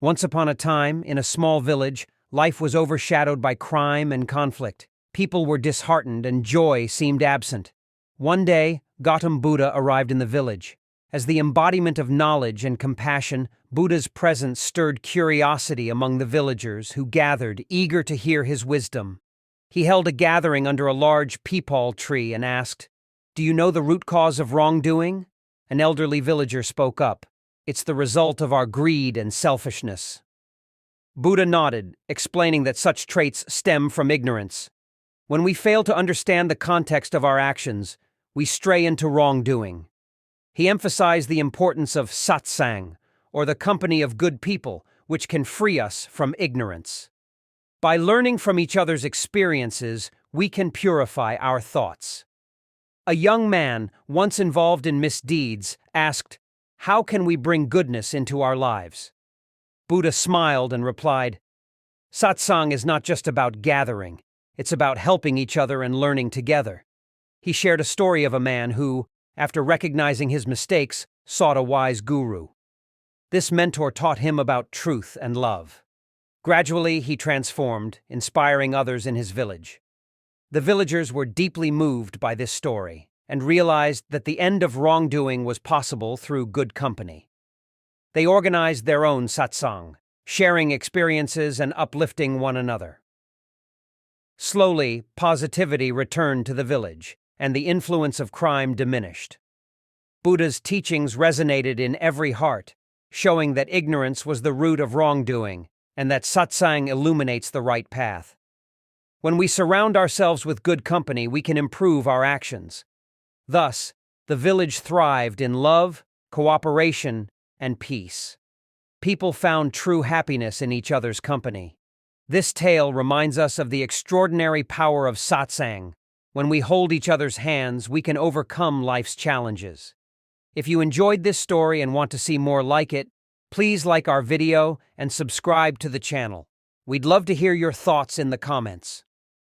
Once upon a time, in a small village, life was overshadowed by crime and conflict. People were disheartened and joy seemed absent. One day, Gautam Buddha arrived in the village. As the embodiment of knowledge and compassion, Buddha's presence stirred curiosity among the villagers who gathered, eager to hear his wisdom. He held a gathering under a large peepal tree and asked, "Do you know the root cause of wrongdoing?" An elderly villager spoke up. "It's the result of our greed and selfishness." Buddha nodded, explaining that such traits stem from ignorance. When we fail to understand the context of our actions, we stray into wrongdoing. He emphasized the importance of satsang, or the company of good people, which can free us from ignorance. By learning from each other's experiences, we can purify our thoughts. A young man, once involved in misdeeds, asked, "How can we bring goodness into our lives?" Buddha smiled and replied, "Satsang is not just about gathering, it's about helping each other and learning together." He shared a story of a man who, after recognizing his mistakes, sought a wise guru. This mentor taught him about truth and love. Gradually, he transformed, inspiring others in his village. The villagers were deeply moved by this story and realized that the end of wrongdoing was possible through good company. They organized their own satsang, sharing experiences and uplifting one another. Slowly, positivity returned to the village, and the influence of crime diminished. Buddha's teachings resonated in every heart, showing that ignorance was the root of wrongdoing and that satsang illuminates the right path. When we surround ourselves with good company, we can improve our actions. Thus, the village thrived in love, cooperation, and peace. People found true happiness in each other's company. This tale reminds us of the extraordinary power of satsang. When we hold each other's hands, we can overcome life's challenges. If you enjoyed this story and want to see more like it, please like our video and subscribe to the channel. We'd love to hear your thoughts in the comments.